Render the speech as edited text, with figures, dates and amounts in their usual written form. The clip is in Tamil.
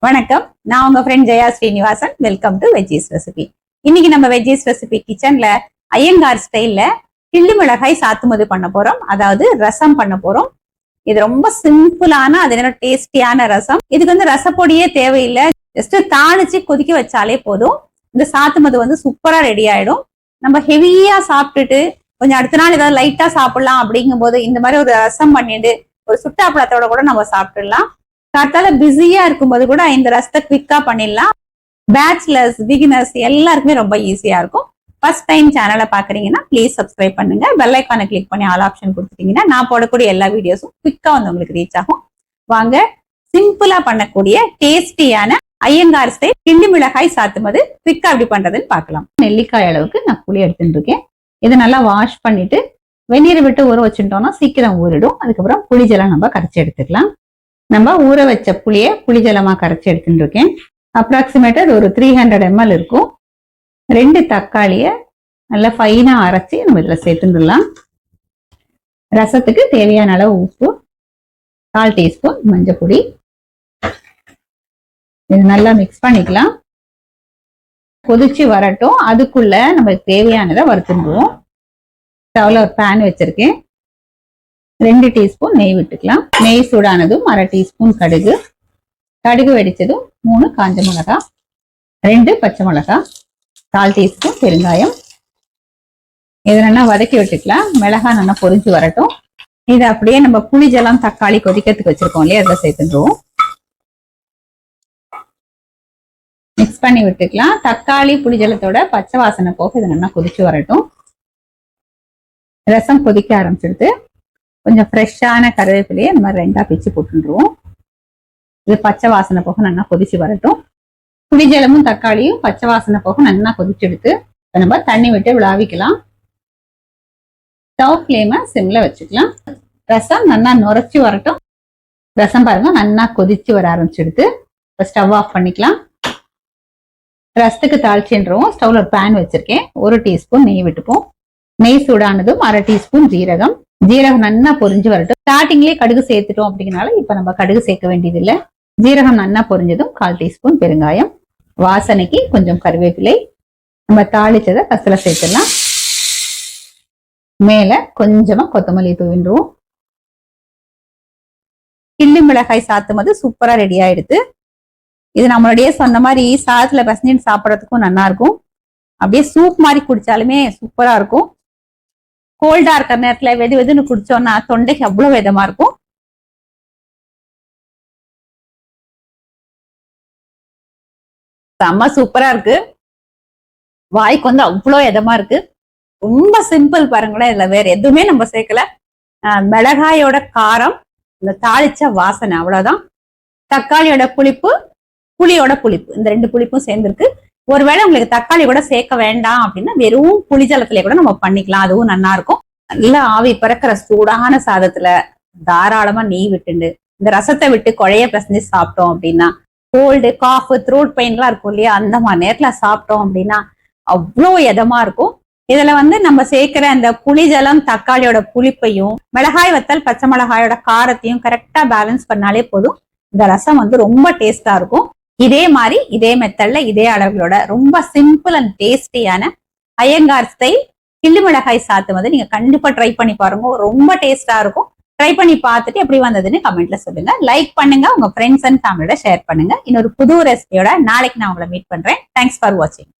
வணக்கம், நான் உங்க friend Jaya Srinivasan. Welcome to veggies recipe. இன்னைக்கு நம்ம வெஜ்ஜீஸ் ரெசிபி கிச்சன்ல ஐயங்கார் ஸ்டைல்ல கிள்ளி மிளகாய் சாத்துமது பண்ண போறோம். அதாவது ரசம் பண்ண போறோம். இது ரொம்ப சிம்பிளான அது டேஸ்டியான ரசம். இதுக்கு வந்து ரசப்பொடியே தேவையில்லை. ஜஸ்ட் தாளிச்சு கொதிக்க வச்சாலே போதும். இந்த சாத்துமது சூப்பரா ரெடி ஆயிடும். நம்ம ஹெவியா சாப்பிட்டுட்டு கொஞ்சம் அடுத்த நாள் ஏதாவது லைட்டா சாப்பிடலாம் அப்படிங்கும் போது இந்த மாதிரி ஒரு ரசம் பண்ணிட்டு ஒரு சுட்டாப்பழத்தோட கூட நம்ம சாப்பிட்டுடலாம். காத்தால பிஸியா இருக்கும்போது கூட இந்த ரசத்தை குவிக்கா பண்ணிடலாம். பேச்சுலர்ஸ், பிகினர்ஸ் எல்லாருக்குமே ரொம்ப ஈஸியா இருக்கும். ஃபர்ஸ்ட் டைம் சேனலை பாக்குறீங்கன்னா ப்ளீஸ் சப்ஸ்கிரைப் பண்ணுங்க. பெல் ஐக்கானை கிளிக் பண்ணி ஆல் ஆப்ஷன் கொடுத்துட்டீங்கன்னா நான் போடக்கூடிய எல்லா வீடியோஸும் குவிக்கா உங்களுக்கு ரீச் ஆகும். வாங்க, சிம்பிளா பண்ணக்கூடிய டேஸ்டியான ஐயங்கார் ஸ்டைல் கிள்ளி மிளகாய் சாத்துமது குவிக்கா எப்படி பண்றதுன்னு பார்க்கலாம். நெல்லிக்காய் அளவுக்கு நான் புளி எடுத்துட்டு இருக்கேன். இதை நல்லா வாஷ் பண்ணிட்டு வெந்நீரை விட்டு ஊற வச்சுட்டோம்னா சீக்கிரம் ஊறிடும். அதுக்கப்புறம் புளிஜலம் நம்ம கரைச்சி எடுத்துக்கலாம். நம்ம ஊற வச்ச புளியை புளிஜலமா கரைச்சி எடுத்துட்டு இருக்கேன். அப்ராக்சிமேட்டட் ஒரு 300 ml இருக்கும். 2 தக்காளிய நல்லா ஃபைனா அரைச்சி நம்ம இதுல சேர்த்துடலாம். ரசத்துக்கு தேவையான அளவு உப்பு, 1/4 டீஸ்பூன் மஞ்சள் பொடி. இது நல்லா மிக்ஸ் பண்ணிக்கலாம். கொதிச்சு வரட்டும். அதுக்குள்ள நமக்கு தேவையானதை வறுத்துடுவோம். ஸ்டவ்ல ஒரு பேன் வச்சிருக்கேன். 2 டீஸ்பூன் நெய் விட்டுக்கலாம். நெய் சூடானதும் 1/2 டீஸ்பூன் கடுகு. கடுகு வெடிச்சதும் 3 காஞ்ச மிளகாய், 2 பச்சை மிளகாய், 1/4 டீஸ்பூன் பெருங்காயம். இதை நல்லா வதக்கி விட்டுக்கலாம். மிளகாய் நல்லா பொரிஞ்சு வரட்டும். இது அப்படியே நம்ம புளிஜலம் தக்காளி கொதிக்கிறதுக்கு வச்சிருக்கோம் இல்லையா, அதில் சேர்த்துடுவோம். மிக்ஸ் பண்ணி விட்டுக்கலாம். தக்காளி புளிஜலத்தோட பச்சை வாசனை போக இது நல்லா கொதிச்சு வரட்டும். ரசம் கொதிக்க ஆரம்பிச்சிடுது. கொஞ்சம் ஃப்ரெஷ்ஷான கருவேப்பிலையை இந்த மாதிரி 2ஆ பிச்சு போட்டுருவோம். இது பச்சை வாசனை போக நல்லா கொதிச்சு வரட்டும். புளிஜலமும் தக்காளியும் பச்சை வாசனை போக நல்லா கொதிச்செடுத்து நம்ம தண்ணி விட்டு விளாவிக்கலாம். ஸ்டவ் ஃப்ளேமை சிம்ல வச்சுக்கலாம். ரசம் நல்லா நுரைச்சி வரட்டும். ரசம் பாருங்க நல்லா கொதிச்சு வர ஆரம்பிச்செடுத்து இப்போ ஸ்டவ் ஆஃப் பண்ணிக்கலாம். ரசத்துக்கு தாளிச்சுன்றோம். ஸ்டவ்ல ஒரு பேன் வச்சிருக்கேன். 1 டீஸ்பூன் நெய் விட்டுப்போம். நெய் சூடானதும் 1/2 டீஸ்பூன் ஜீரகம். ஜீரகம் நல்லா பொரிஞ்சு வரட்டும். ஸ்டார்டிங்லேயே கடுகு சேர்த்துட்டோம் அப்படிங்கனால இப்ப நம்ம கடுகு சேர்க்க வேண்டியது இல்லை. ஜீரகம் நல்லா பொரிஞ்சதும் 1/4 டீஸ்பூன் பெருங்காயம், வாசனைக்கு கொஞ்சம் கருவேப்பிலை. நம்ம தாளிச்சதை ஃபர்ஸ்ட்ல சேர்த்துடலாம். மேல கொஞ்சமா கொத்தமல்லி தூவிடுவோம். கிள்ளி மிளகாய் சாத்துமது சூப்பரா ரெடி ஆயிடுது. இது நம்மளுடைய சொன்ன மாதிரி சாதத்துல பசஞ்சு சாப்பிட்றதுக்கும் நல்லா இருக்கும். அப்படியே சூப் மாதிரி குடிச்சாலுமே சூப்பரா இருக்கும். கோல்டா இருக்கிற நேரத்துல வெதுன்னு குடிச்சோம்னா தொண்டைக்கு அவ்வளவு இதமா இருக்கும். செம்ம சூப்பரா இருக்கு. வாய்க்கு அவ்வளோ இதமா இருக்கு. ரொம்ப சிம்பிள் பாருங்களேன். இதுல வேற எதுவுமே நம்ம சேர்க்கல. மிளகாயோட காரம், இந்த தாளிச்ச வாசனை, அவ்வளவுதான். தக்காளியோட புளிப்பு, புளியோட புளிப்பு, இந்த 2 புளிப்பும் சேர்ந்துருக்கு. ஒருவேளை உங்களுக்கு தக்காளி கூட சேர்க்க வேண்டாம் அப்படின்னா வெறும் புளிஜலத்திலே கூட நம்ம பண்ணிக்கலாம். அதுவும் நல்லா இருக்கும். நல்லா ஆவி பறக்கிற சூடான சாதத்துல தாராளமா நெய் விட்டுண்டு இந்த ரசத்தை விட்டு குழைய பிசைஞ்சு சாப்பிட்டோம் அப்படின்னா, கோல்டு, காஃப், த்ரோட் பெயின் எல்லாம் இருக்கும் இல்லையா, அந்த மாதிரி நேரத்துல சாப்பிட்டோம் அப்படின்னா அவ்வளோ இதமா இருக்கும். இதுல நம்ம சேர்க்கிற அந்த புளிஜலம் தக்காளியோட புளிப்பையும் மிளகாய் வத்தல் பச்சை மிளகாயோட காரத்தையும் கரெக்டா பேலன்ஸ் பண்ணாலே போதும். இந்த ரசம் ரொம்ப டேஸ்டா இருக்கும். இதே மாதிரி இதே மெத்தட்ல இதே அளவுகளோட ரொம்ப சிம்பிள் அண்ட் டேஸ்டியான ஐயங்கார் ஸ்டைல் கிள்ளி மிளகாய் சாத்துமது நீங்க கண்டிப்பா ட்ரை பண்ணி பாருங்க. ரொம்ப டேஸ்டா இருக்கும். ட்ரை பண்ணி பார்த்துட்டு எப்படி வந்ததுன்னு கமெண்ட்ல சொல்லுங்க. லைக் பண்ணுங்க. உங்க ஃப்ரெண்ட்ஸ் அண்ட் ஃபேமிலியோட ஷேர் பண்ணுங்க. இன்னொரு புது ரெசிபியோட நாளைக்கு நான் உங்களை மீட் பண்றேன். தேங்க்ஸ் ஃபார் வாட்சிங்.